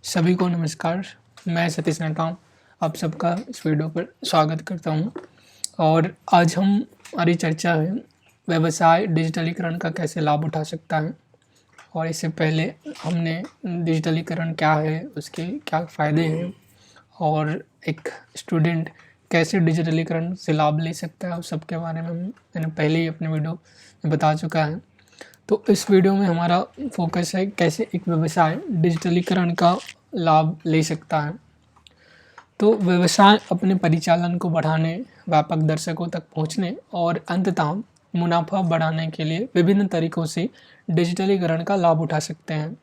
सभी को नमस्कार। मैं सतीश नेताम आप सबका इस वीडियो पर स्वागत करता हूं। और आज हमारी चर्चा है व्यवसाय डिजिटलीकरण का कैसे लाभ उठा सकता है। और इससे पहले हमने डिजिटलीकरण क्या है, उसके क्या फ़ायदे हैं और एक स्टूडेंट कैसे डिजिटलीकरण से लाभ ले सकता है, उस सब के बारे में मैंने पहले ही अपने वीडियो में बता चुका है। तो इस वीडियो में हमारा फोकस है कैसे एक व्यवसाय डिजिटलीकरण का लाभ ले सकता है। तो व्यवसाय अपने परिचालन को बढ़ाने, व्यापक दर्शकों तक पहुंचने और अंततः मुनाफा बढ़ाने के लिए विभिन्न तरीकों से डिजिटलीकरण का लाभ उठा सकते हैं।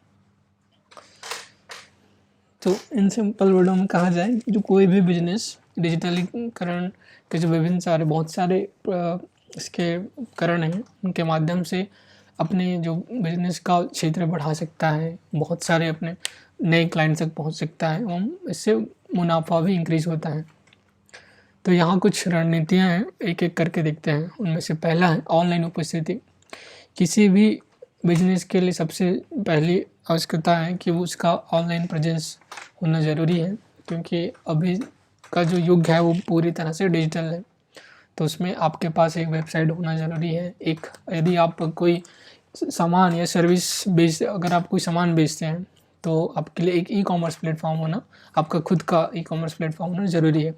तो इन सिंपल वर्डों में कहा जाए, जो कोई भी बिजनेस डिजिटलीकरण के जो विभिन्न सारे बहुत सारे इसके उपकरण हैं, उनके माध्यम से अपने जो बिजनेस का क्षेत्र बढ़ा सकता है, बहुत सारे अपने नए क्लाइंट तक पहुंच सकता है एवं इससे मुनाफा भी इंक्रीज होता है। तो यहाँ कुछ रणनीतियाँ हैं, एक एक करके देखते हैं। उनमें से पहला है ऑनलाइन उपस्थिति। किसी भी बिजनेस के लिए सबसे पहली आवश्यकता है कि वो उसका ऑनलाइन प्रेजेंस होना ज़रूरी है, क्योंकि अभी का जो युग है वो पूरी तरह से डिजिटल है। तो उसमें आपके पास एक वेबसाइट होना ज़रूरी है। एक यदि आप कोई सामान या सर्विस अगर आप कोई सामान बेचते हैं तो आपके लिए एक ई-कॉमर्स प्लेटफॉर्म होना, आपका खुद का ई-कॉमर्स प्लेटफॉर्म होना ज़रूरी है।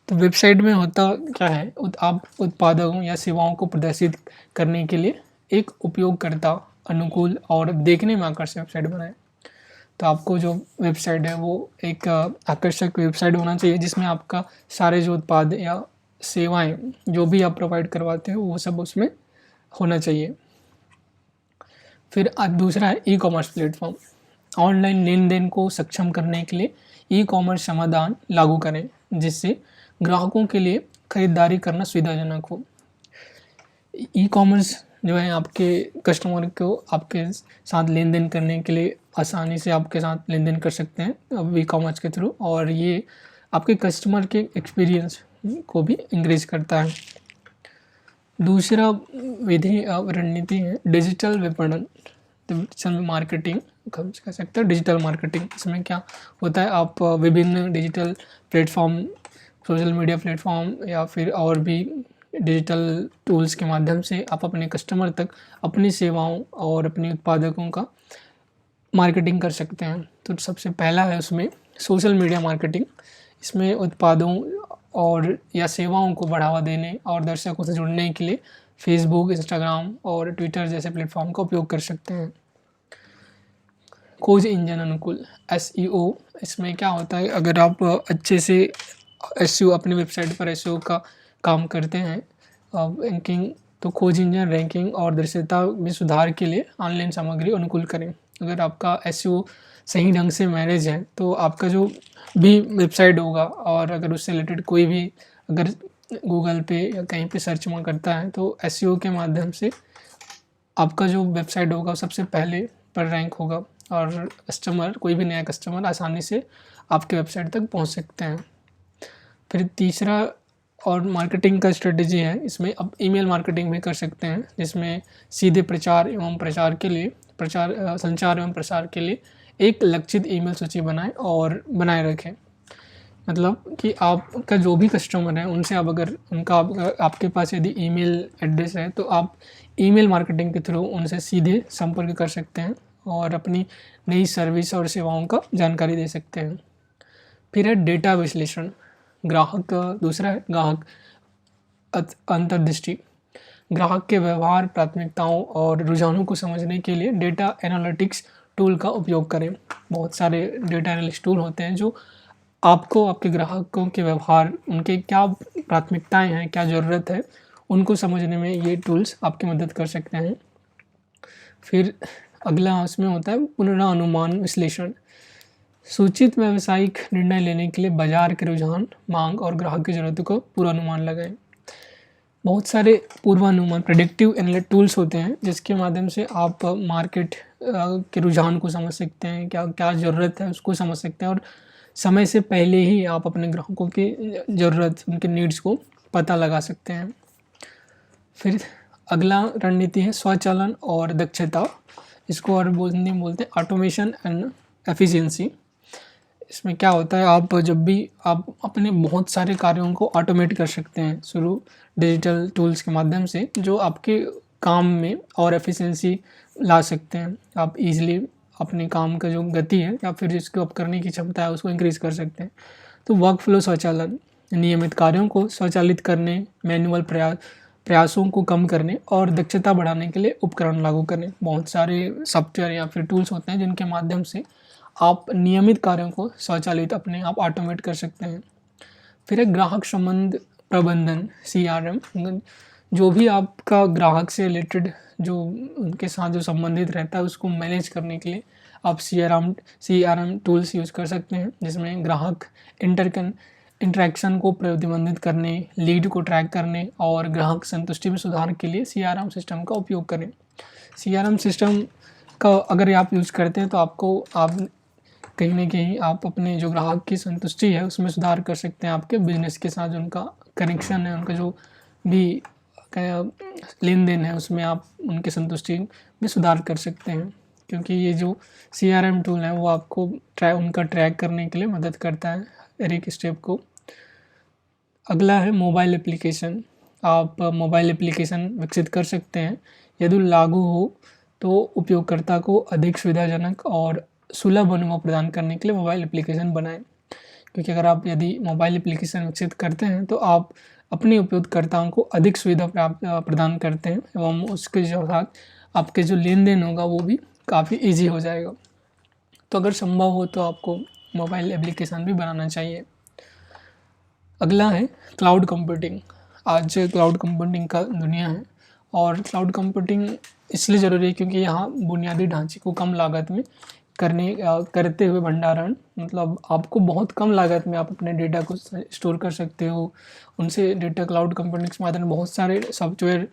तो वेबसाइट में होता क्या है, आप उत्पादों या सेवाओं को प्रदर्शित करने के लिए एक उपयोगकर्ता अनुकूल और देखने में आकर्षक वेबसाइट बनाएं। तो आपको जो वेबसाइट है वो एक आकर्षक वेबसाइट होना चाहिए, जिसमें आपका सारे जो उत्पाद या सेवाएं जो भी आप प्रोवाइड करवाते हो वो सब उसमें होना चाहिए। फिर दूसरा है ई कॉमर्स प्लेटफॉर्म। ऑनलाइन लेन देन को सक्षम करने के लिए ई कॉमर्स समाधान लागू करें, जिससे ग्राहकों के लिए खरीदारी करना सुविधाजनक हो। ई कॉमर्स जो है आपके कस्टमर को आपके साथ लेन देन करने के लिए आसानी से आपके साथ लेन देन कर सकते हैं ई कॉमर्स के थ्रू, और ये आपके कस्टमर के एक्सपीरियंस को भी इंक्रीज करता है। दूसरा विधि रणनीति है डिजिटल विपणन, डिजिटल मार्केटिंग कह सकते हैं। डिजिटल मार्केटिंग इसमें क्या होता है, आप विभिन्न digital platform, social media platform या फिर और भी डिजिटल टूल्स के माध्यम से आप अपने कस्टमर तक अपनी सेवाओं और अपने उत्पादकों का मार्केटिंग कर सकते हैं। तो सबसे पहला है उसमें सोशल मीडिया मार्केटिंग। इसमें उत्पादों और या सेवाओं को बढ़ावा देने और दर्शकों से जुड़ने के लिए फेसबुक, इंस्टाग्राम और ट्विटर जैसे प्लेटफॉर्म का उपयोग कर सकते हैं। खोज इंजन अनुकूल SEO, इसमें क्या होता है, अगर आप अच्छे से SEO अपनी वेबसाइट पर SEO का काम करते हैं रैंकिंग, तो खोज इंजन रैंकिंग और दृश्यता में सुधार के लिए ऑनलाइन सामग्री अनुकूल करें। अगर आपका SEO सही ढंग से मैनेज है तो आपका जो भी वेबसाइट होगा और अगर उससे रिलेटेड कोई भी अगर गूगल पे या कहीं पे सर्च में करता है तो SEO के माध्यम से आपका जो वेबसाइट होगा सबसे पहले पर रैंक होगा और कस्टमर, कोई भी नया कस्टमर आसानी से आपके वेबसाइट तक पहुंच सकते हैं। फिर तीसरा और मार्केटिंग का स्ट्रेटजी है, इसमें आप ईमेल मार्केटिंग भी कर सकते हैं, जिसमें सीधे संचार एवं प्रसार के लिए एक लक्षित ईमेल सूची बनाएं और बनाए रखें। मतलब कि आपका जो भी कस्टमर है उनसे आप अगर आपके पास यदि ईमेल एड्रेस है तो आप ईमेल मार्केटिंग के थ्रू उनसे सीधे संपर्क कर सकते हैं और अपनी नई सर्विस और सेवाओं का जानकारी दे सकते हैं। फिर है डेटा विश्लेषण। दूसरा है ग्राहक अंतर्दृष्टि। ग्राहक के व्यवहार, प्राथमिकताओं और रुझानों को समझने के लिए डेटा एनालिटिक्स टूल का उपयोग करें। बहुत सारे डेटा एनालिटिक्स टूल होते हैं जो आपको आपके ग्राहकों के व्यवहार, उनके क्या प्राथमिकताएं हैं, क्या ज़रूरत है, उनको समझने में ये टूल्स आपकी मदद कर सकते हैं। फिर अगला उसमें होता है पुनरानुमान विश्लेषण। सूचित व्यावसायिक निर्णय लेने के लिए बाजार के रुझान, मांग और ग्राहक की ज़रूरतों को पूर्वानुमान लगाएं। बहुत सारे पूर्वानुमान प्रेडिक्टिव एनालिटिक्स टूल्स होते हैं जिसके माध्यम से आप मार्केट के रुझान को समझ सकते हैं, क्या क्या ज़रूरत है उसको समझ सकते हैं और समय से पहले ही आप अपने ग्राहकों की ज़रूरत, उनके नीड्स को पता लगा सकते हैं। फिर अगला रणनीति है स्वचालन और दक्षता। इसको और बोलते हैं ऑटोमेशन एंड एफिशिएंसी। इसमें क्या होता है, आप जब भी आप अपने बहुत सारे कार्यों को ऑटोमेट कर सकते हैं शुरू डिजिटल टूल्स के माध्यम से, जो आपके काम में और एफिशिएंसी ला सकते हैं। आप इजीली अपने काम का जो गति है या फिर जिसको आप करने की क्षमता है उसको इंक्रीज कर सकते हैं। तो वर्क फ्लो स्वचालन, नियमित कार्यों को स्वचालित करने, मैनुअल प्रयासों को कम करने और दक्षता बढ़ाने के लिए उपकरण लागू करने। बहुत सारे सॉफ्टवेयर या फिर टूल्स होते हैं जिनके माध्यम से आप नियमित कार्यों को स्वचालित अपने आप ऑटोमेट कर सकते हैं। फिर है ग्राहक संबंध प्रबंधन, CRM। जो भी आपका ग्राहक से रिलेटेड जो उनके साथ जो संबंधित रहता है उसको मैनेज करने के लिए आप CRM टूल्स यूज़ कर सकते हैं, जिसमें ग्राहक इंटरेक्शन को प्रतिबंधित करने, लीड को ट्रैक करने और ग्राहक संतुष्टि में सुधार के लिए CRM सिस्टम का उपयोग करें। CRM सिस्टम का अगर आप यूज़ करते हैं तो आप कहीं न कहीं आप अपने जो ग्राहक की संतुष्टि है उसमें सुधार कर सकते हैं। आपके बिजनेस के साथ जो उनका कनेक्शन है, उनका जो भी लेन-देन है उसमें आप उनकी संतुष्टि में सुधार कर सकते हैं, क्योंकि ये जो CRM टूल है वो आपको उनका ट्रैक करने के लिए मदद करता है हर एक स्टेप को। अगला है मोबाइल एप्लीकेशन। आप मोबाइल एप्लीकेशन विकसित कर सकते हैं। यदि लागू हो तो उपयोगकर्ता को अधिक सुविधाजनक और सुलभ अनुभव प्रदान करने के लिए मोबाइल एप्लीकेशन बनाएं, क्योंकि अगर आप यदि मोबाइल एप्लीकेशन विकसित करते हैं तो आप अपने उपयोगकर्ताओं को अधिक सुविधा प्रदान करते हैं एवं उसके साथ आपके जो लेन देन होगा वो भी काफ़ी ईजी हो जाएगा। तो अगर संभव हो तो आपको मोबाइल एप्लीकेशन भी बनाना चाहिए। अगला है क्लाउड कंप्यूटिंग। आज क्लाउड कंप्यूटिंग का दुनिया है और क्लाउड कंप्यूटिंग इसलिए ज़रूरी है क्योंकि यहाँ बुनियादी ढांचे को कम लागत में करते हुए भंडारण, मतलब आपको बहुत कम लागत में आप अपने डेटा को स्टोर कर सकते हो। उनसे डेटा क्लाउड कंप्यूटिंग के माध्यम बहुत सारे सॉफ्टवेयर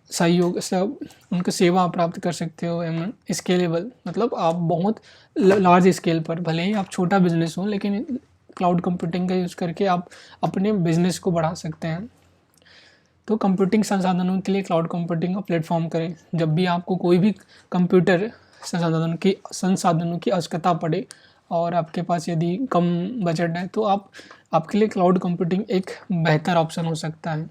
सहयोग सब उनका सेवा प्राप्त कर सकते हो। एवं स्केलेबल, मतलब आप बहुत लार्ज स्केल पर, भले ही आप छोटा बिजनेस हो लेकिन क्लाउड कंप्यूटिंग का यूज़ करके आप अपने बिजनेस को बढ़ा सकते हैं। तो कंप्यूटिंग संसाधनों के लिए क्लाउड कंप्यूटिंग का प्लेटफॉर्म करें। जब भी आपको कोई भी कंप्यूटर संसाधनों की आवश्यकता पड़े और आपके पास यदि कम बजट है तो आपके लिए क्लाउड कंप्यूटिंग एक बेहतर ऑप्शन हो सकता है।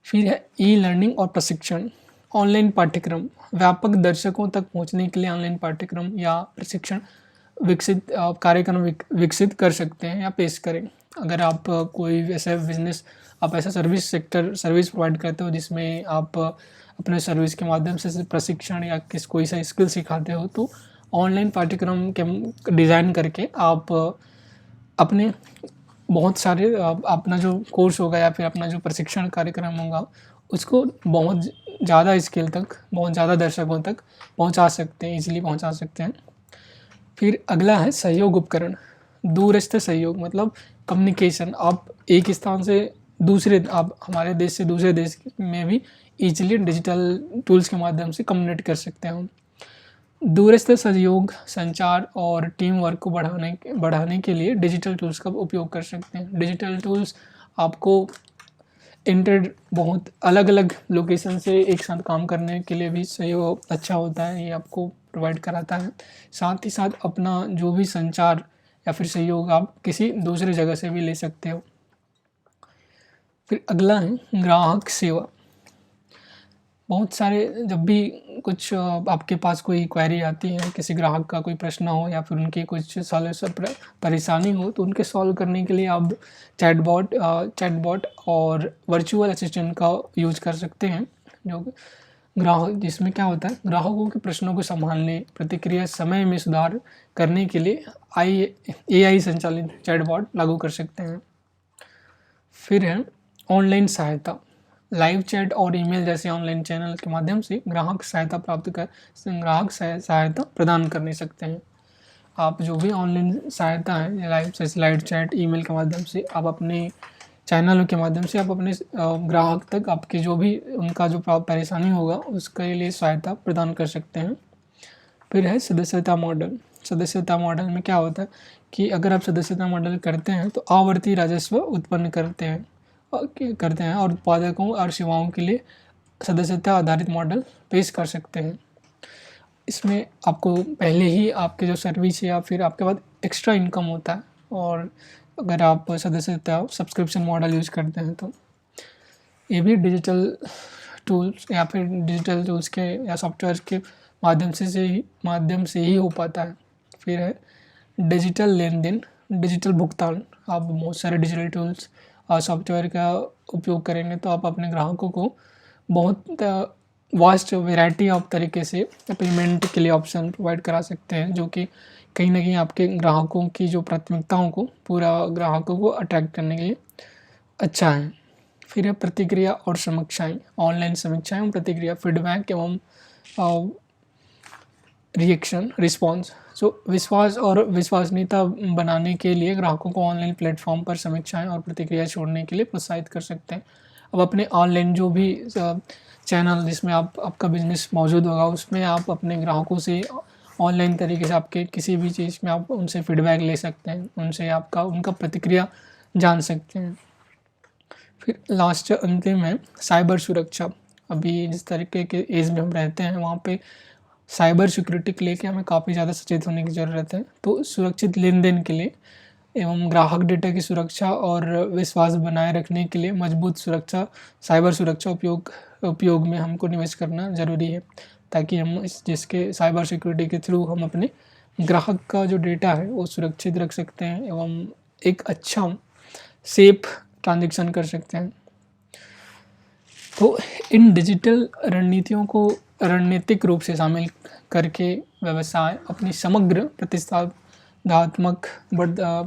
फिर है ई-लर्निंग और प्रशिक्षण। ऑनलाइन पाठ्यक्रम व्यापक दर्शकों तक पहुंचने के लिए ऑनलाइन पाठ्यक्रम या प्रशिक्षण कार्यक्रम विकसित कर सकते हैं या पेश करें। अगर आप कोई ऐसा बिजनेस, आप ऐसा सर्विस प्रोवाइड करते हो जिसमें आप अपने सर्विस के माध्यम से प्रशिक्षण या कोई सा स्किल सिखाते हो, तो ऑनलाइन पाठ्यक्रम के डिज़ाइन करके आप अपने बहुत सारे अपना जो कोर्स होगा या फिर अपना जो प्रशिक्षण कार्यक्रम होगा उसको बहुत ज़्यादा स्केल तक, बहुत ज़्यादा दर्शकों तक पहुंचा सकते हैं, ईजिली पहुंचा सकते हैं। फिर अगला है सहयोग उपकरण। दूरस्थ सहयोग मतलब कम्युनिकेशन। आप एक स्थान से आप हमारे देश से दूसरे देश में भी ईजिली डिजिटल टूल्स के माध्यम से कम्युनिकेट कर सकते हैं। दूरस्थ सहयोग, संचार और टीम वर्क को बढ़ाने के लिए डिजिटल टूल्स का उपयोग कर सकते हैं। डिजिटल टूल्स आपको बहुत अलग अलग लोकेशन से एक साथ काम करने के लिए भी सहयोग अच्छा होता है, ये आपको प्रोवाइड कराता है। साथ ही साथ अपना जो भी संचार या फिर सहयोग आप किसी दूसरे जगह से भी ले सकते हो। फिर अगला है ग्राहक सेवा। बहुत सारे जब भी कुछ आपके पास कोई क्वेरी आती है, किसी ग्राहक का कोई प्रश्न हो या फिर उनकी कुछ परेशानी हो, तो उनके सॉल्व करने के लिए आप चैटबॉट और वर्चुअल असिस्टेंट का यूज़ कर सकते हैं। जिसमें क्या होता है, ग्राहकों के प्रश्नों को संभालने, प्रतिक्रिया समय में सुधार करने के लिए AI संचालित चैटबॉट लागू कर सकते हैं। फिर है ऑनलाइन सहायता। लाइव चैट और ईमेल जैसे ऑनलाइन चैनल के माध्यम से ग्राहक सहायता प्रदान कर सकते हैं। आप जो भी ऑनलाइन सहायता है, लाइव चैट, ईमेल के माध्यम से आप अपने चैनलों के माध्यम से आप अपने ग्राहक तक आपके जो भी उनका जो परेशानी होगा उसके लिए सहायता प्रदान कर सकते हैं। फिर है सदस्यता मॉडल। सदस्यता मॉडल में क्या होता है कि अगर आप सदस्यता मॉडल करते हैं तो आवर्ती राजस्व उत्पन्न करते हैं और उत्पादकों और सेवाओं के लिए सदस्यता आधारित मॉडल पेश कर सकते हैं। इसमें आपको पहले ही आपके जो सर्विस या फिर आपके पास एक्स्ट्रा इनकम होता है, और अगर आप सदस्यता सब्सक्रिप्शन मॉडल यूज़ करते हैं तो ये भी डिजिटल टूल्स या फिर डिजिटल टूल्स के या सॉफ्टवेयर के माध्यम से ही हो पाता है। फिर है डिजिटल लेन-देन, डिजिटल भुगतान। आप बहुत सारे डिजिटल टूल्स और सॉफ्टवेयर का उपयोग करेंगे तो आप अपने ग्राहकों को बहुत वास्ट वैरायटी ऑफ तरीके से पेमेंट के लिए ऑप्शन प्रोवाइड करा सकते हैं, जो कि कहीं न कहीं आपके ग्राहकों की जो प्राथमिकताओं को पूरा ग्राहकों को अट्रैक्ट करने के लिए अच्छा है। फिर है प्रतिक्रिया और समीक्षाएँ, ऑनलाइन समीक्षाएँ और प्रतिक्रिया, फीडबैक एवं रिएक्शन रिस्पॉन्स। विश्वास और विश्वसनीयता बनाने के लिए ग्राहकों को ऑनलाइन प्लेटफॉर्म पर समीक्षाएँ और प्रतिक्रिया छोड़ने के लिए प्रोत्साहित कर सकते हैं। अब अपने ऑनलाइन जो भी चैनल जिसमें आपका बिज़नेस मौजूद होगा, उसमें आप अपने ग्राहकों से ऑनलाइन तरीके से आपके किसी भी चीज़ में आप उनसे फीडबैक ले सकते हैं, उनसे उनका प्रतिक्रिया जान सकते हैं। फिर लास्ट अंतिम है साइबर सुरक्षा। अभी जिस तरीके के एज में हम रहते हैं, वहाँ पे साइबर सिक्योरिटी को लेके हमें काफ़ी ज़्यादा सचेत होने की ज़रूरत है। तो सुरक्षित लेन-देन के लिए एवं ग्राहक डेटा की सुरक्षा और विश्वास बनाए रखने के लिए मजबूत साइबर सुरक्षा उपयोग में हमको निवेश करना ज़रूरी है, ताकि हम जिसके साइबर सिक्योरिटी के थ्रू हम अपने ग्राहक का जो डेटा है वो सुरक्षित रख सकते हैं एवं एक अच्छा सेफ ट्रांज़ैक्शन कर सकते हैं। तो इन डिजिटल रणनीतियों को रणनीतिक रूप से शामिल करके व्यवसाय अपनी समग्र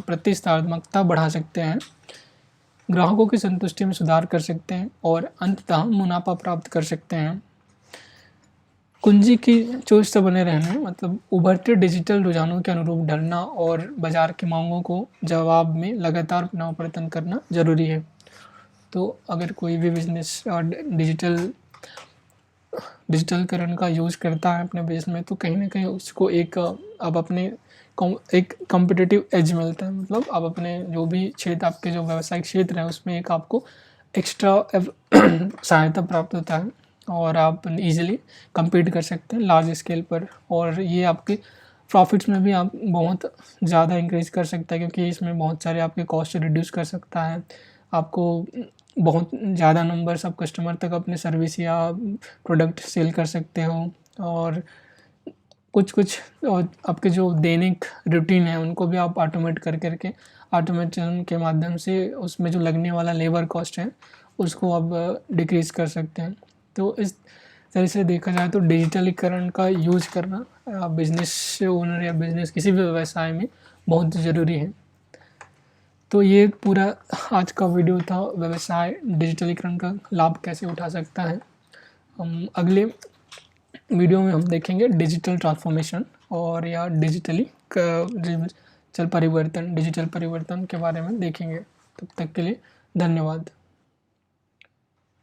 प्रतिस्पर्धात्मकता बढ़ा सकते हैं, ग्राहकों की संतुष्टि में सुधार कर सकते हैं और अंततः मुनाफा प्राप्त कर सकते हैं। कुंजी की चोट से बने रहने मतलब उभरते डिजिटल रुझानों के अनुरूप ढलना और बाजार की मांगों को जवाब में लगातार नवप्रवर्तन करना ज़रूरी है। तो अगर कोई भी बिज़नेस डिजिटलकरण का यूज़ करता है अपने बिज़नेस में, तो कहीं न कहीं उसको एक कॉम्पिटिटिव एज मिलता है। मतलब आप अपने जो भी क्षेत्र, आपके जो व्यावसायिक क्षेत्र है, उसमें एक आपको एक्स्ट्रा सहायता प्राप्त होता है और आप ईज़िली कम्पीट कर सकते हैं लार्ज स्केल पर, और ये आपके प्रॉफिट्स में भी आप बहुत ज़्यादा इंक्रीज़ कर सकता है, क्योंकि इसमें बहुत सारे आपके कॉस्ट रिड्यूस कर सकता है। आपको बहुत ज़्यादा नंबर्स ऑफ कस्टमर तक अपने सर्विस या प्रोडक्ट सेल कर सकते हो, और कुछ आपके जो दैनिक रूटीन है उनको भी आप ऑटोमेट करके ऑटोमेशन के माध्यम से उसमें जो लगने वाला लेबर कॉस्ट है उसको आप डिक्रीज़ कर सकते हैं। तो इस तरह से देखा जाए तो डिजिटलीकरण का यूज़ करना बिज़नेस ओनर या बिज़नेस किसी भी व्यवसाय में बहुत ज़रूरी है। तो ये पूरा आज का वीडियो था, व्यवसाय डिजिटलीकरण का लाभ कैसे उठा सकता है। हम अगले वीडियो में हम देखेंगे डिजिटल ट्रांसफॉर्मेशन और या डिजिटल परिवर्तन के बारे में देखेंगे। तब तक के लिए धन्यवाद।